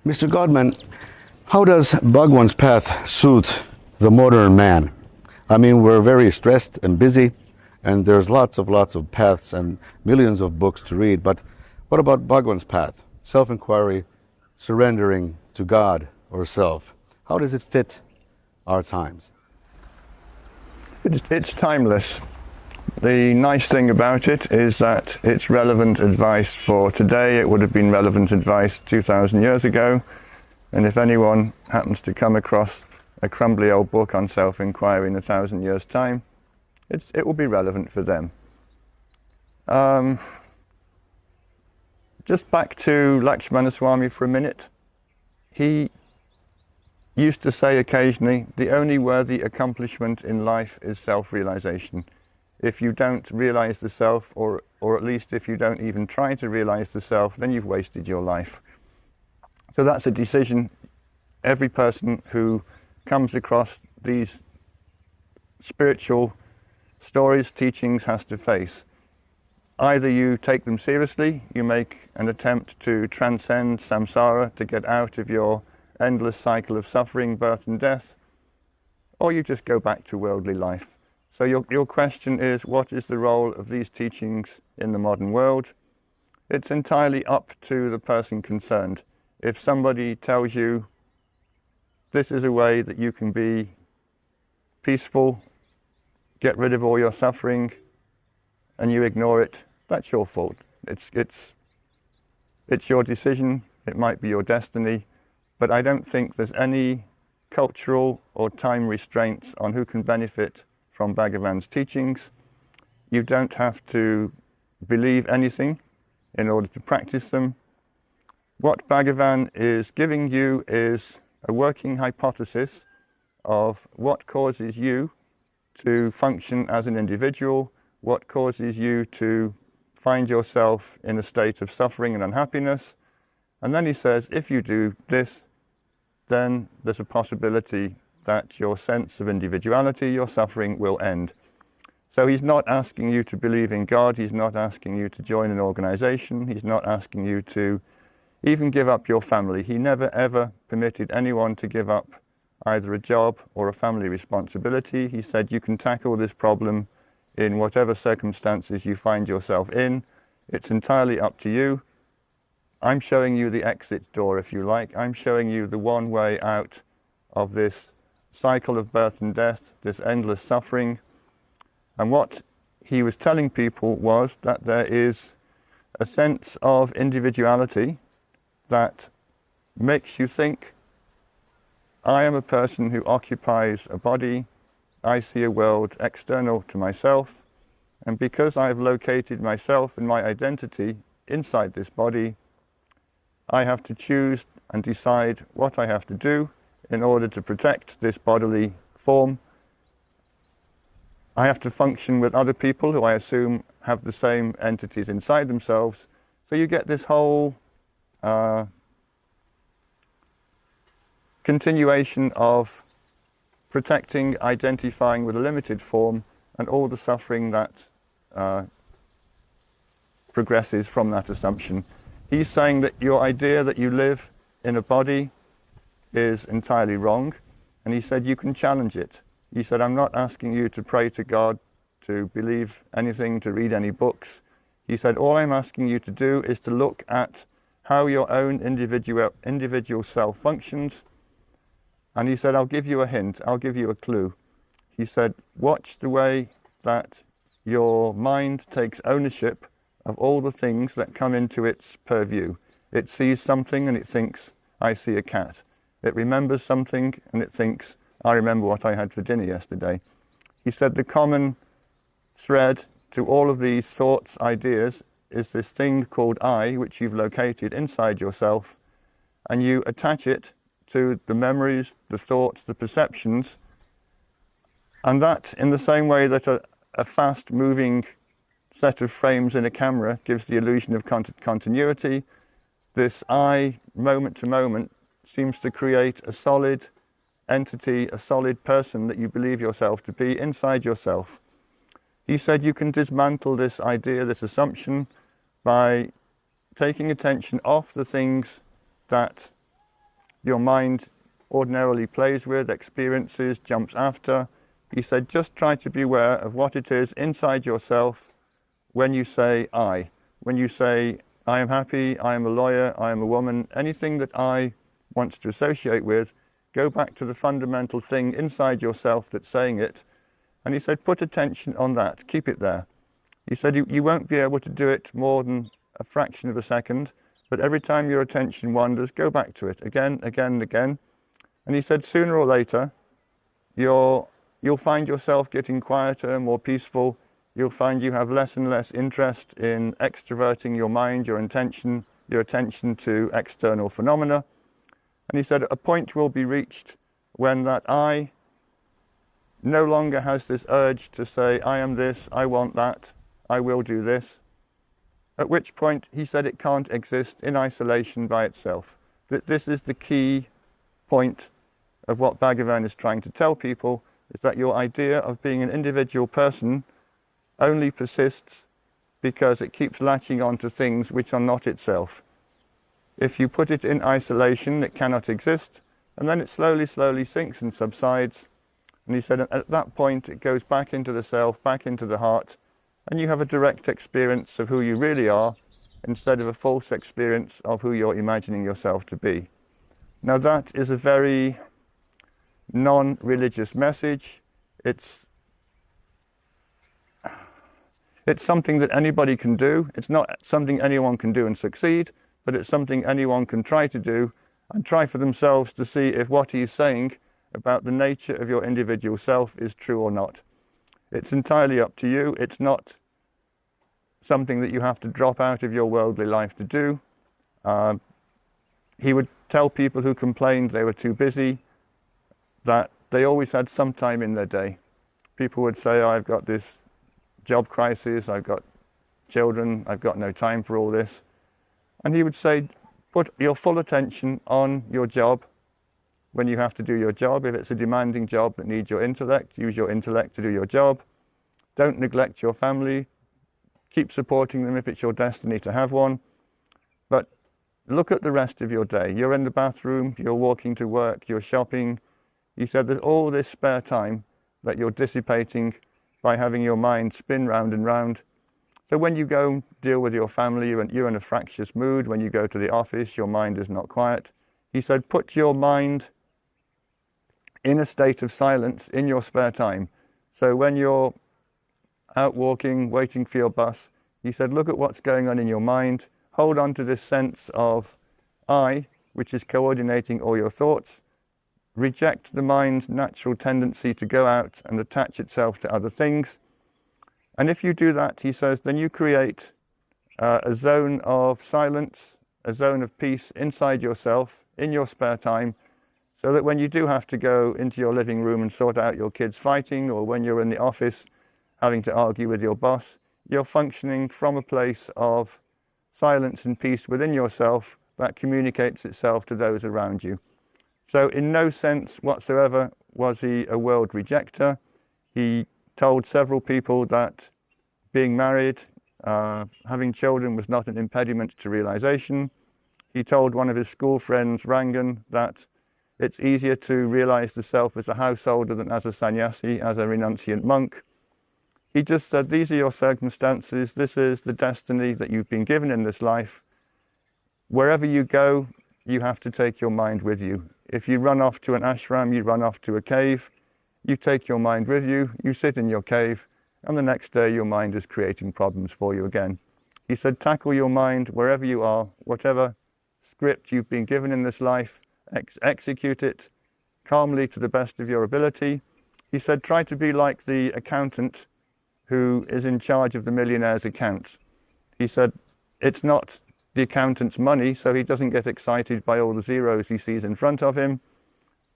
Mr. Godman, how does Bhagwan's path suit the modern man? I mean, we're very stressed and busy, and there's lots of paths and millions of books to read, but what about Bhagwan's path? Self-inquiry, surrendering to God or self. How does it fit our times? It's timeless. The nice thing about it is that it's relevant advice for today. It would have been relevant advice 2,000 years ago. And if anyone happens to come across a crumbly old book on self-inquiry in 1,000 years' time, it will be relevant for them. Just back to Lakshmana Swami for a minute. He used to say occasionally, the only worthy accomplishment in life is self-realization. If you don't realize the self, or at least if you don't even try to realize the self, then you've wasted your life. So that's a decision every person who comes across these spiritual stories, teachings, has to face. Either you take them seriously, you make an attempt to transcend samsara, to get out of your endless cycle of suffering, birth and death, or you just go back to worldly life. So your question is, what is the role of these teachings in the modern world? It's entirely up to the person concerned. If somebody tells you this is a way that you can be peaceful, get rid of all your suffering, and you ignore it, that's your fault. It's your decision, it might be your destiny, but I don't think there's any cultural or time restraints on who can benefit from Bhagavan's teachings. You don't have to believe anything in order to practice them. What Bhagavan is giving you is a working hypothesis of what causes you to function as an individual, what causes you to find yourself in a state of suffering and unhappiness. And then he says, if you do this, then there's a possibility that your sense of individuality, your suffering will end. So he's not asking you to believe in God, he's not asking you to join an organization, he's not asking you to even give up your family. He never ever permitted anyone to give up either a job or a family responsibility. He said you can tackle this problem in whatever circumstances you find yourself in. It's entirely up to you. I'm showing you the exit door, if you like. I'm showing you the one way out of this cycle of birth and death, this endless suffering. And what he was telling people was that there is a sense of individuality that makes you think, I am a person who occupies a body, I see a world external to myself, and because I've located myself and my identity inside this body, I have to choose and decide what I have to do in order to protect this bodily form. I have to function with other people who I assume have the same entities inside themselves. So you get this whole continuation of protecting, identifying with a limited form, and all the suffering that progresses from that assumption. He's saying that your idea that you live in a body is entirely wrong, and he said you can challenge it. He said, I'm not asking you to pray to God, to believe anything, to read any books. He said, all I'm asking you to do is to look at how your own individual self functions. And he said, I'll give you a hint, I'll give you a clue. He said, watch the way that your mind takes ownership of all the things that come into its purview. It sees something and it thinks, I see a cat. It remembers something and it thinks, I remember what I had for dinner yesterday. He said the common thread to all of these thoughts, ideas, is this thing called I, which you've located inside yourself, and you attach it to the memories, the thoughts, the perceptions, and that, in the same way that a fast-moving set of frames in a camera gives the illusion of continuity, this I, moment to moment, seems to create a solid entity, a solid person that you believe yourself to be inside yourself. He said you can dismantle this idea, this assumption, by taking attention off the things that your mind ordinarily plays with, experiences, jumps after. He said, just try to be aware of what it is inside yourself when you say I. When you say, I am happy, I am a lawyer, I am a woman, anything that I wants to associate with, go back to the fundamental thing inside yourself that's saying it. And he said, put attention on that, keep it there. He said, you won't be able to do it more than a fraction of a second, but every time your attention wanders, go back to it again, again, and again. And he said, sooner or later, you'll find yourself getting quieter, more peaceful. You'll find you have less and less interest in extroverting your mind, your attention to external phenomena. And he said, a point will be reached when that I no longer has this urge to say, I am this, I want that, I will do this. At which point, he said, it can't exist in isolation by itself. That this is the key point of what Bhagavan is trying to tell people, is that your idea of being an individual person only persists because it keeps latching on to things which are not itself. If you put it in isolation, it cannot exist, and then it slowly, slowly sinks and subsides. And he said, at that point, it goes back into the self, back into the heart, and you have a direct experience of who you really are, instead of a false experience of who you're imagining yourself to be. Now that is a very non-religious message. It's something that anybody can do. It's not something anyone can do and succeed, but it's something anyone can try to do and try for themselves to see if what he's saying about the nature of your individual self is true or not. It's entirely up to you. It's not something that you have to drop out of your worldly life to do. He would tell people who complained they were too busy that they always had some time in their day. People would say, oh, I've got this job crisis, I've got children, I've got no time for all this. And he would say, put your full attention on your job when you have to do your job. If it's a demanding job that needs your intellect, use your intellect to do your job. Don't neglect your family. Keep supporting them if it's your destiny to have one. But look at the rest of your day. You're in the bathroom, you're walking to work, you're shopping. He said there's all this spare time that you're dissipating by having your mind spin round and round. So when you go deal with your family, you're in a fractious mood. When you go to the office, your mind is not quiet. He said, put your mind in a state of silence in your spare time. So when you're out walking, waiting for your bus, he said, look at what's going on in your mind. Hold on to this sense of I, which is coordinating all your thoughts. Reject the mind's natural tendency to go out and attach itself to other things. And if you do that, he says, then you create a zone of silence, a zone of peace inside yourself, in your spare time, so that when you do have to go into your living room and sort out your kids fighting, or when you're in the office having to argue with your boss, you're functioning from a place of silence and peace within yourself that communicates itself to those around you. So in no sense whatsoever was he a world rejecter. He told several people that being married, having children was not an impediment to realization. He told one of his school friends, Rangan, that it's easier to realize the self as a householder than as a sannyasi, as a renunciant monk. He just said, these are your circumstances. This is the destiny that you've been given in this life. Wherever you go, you have to take your mind with you. If you run off to an ashram, you run off to a cave, you take your mind with you, you sit in your cave, and the next day your mind is creating problems for you again. He said, tackle your mind wherever you are, whatever script you've been given in this life, execute it calmly to the best of your ability. He said, try to be like the accountant who is in charge of the millionaire's accounts. He said, it's not the accountant's money, so he doesn't get excited by all the zeros he sees in front of him.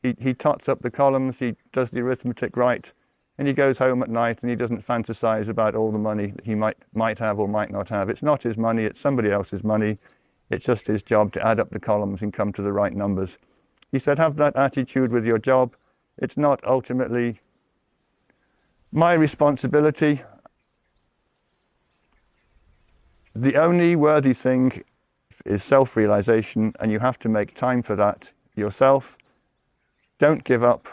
He tots up the columns, he does the arithmetic right, and he goes home at night and he doesn't fantasize about all the money that he might have or might not have. It's not his money, it's somebody else's money. It's just his job to add up the columns and come to the right numbers. He said, have that attitude with your job. It's not ultimately my responsibility. The only worthy thing is self-realization, and you have to make time for that. yourself. Don't give up.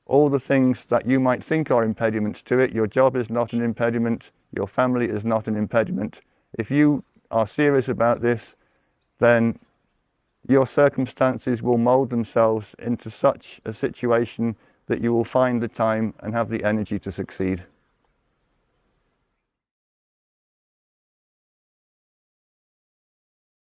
All the things that you might think are impediments to it, your job is not an impediment, your family is not an impediment. If you are serious about this, then your circumstances will mold themselves into such a situation that you will find the time and have the energy to succeed.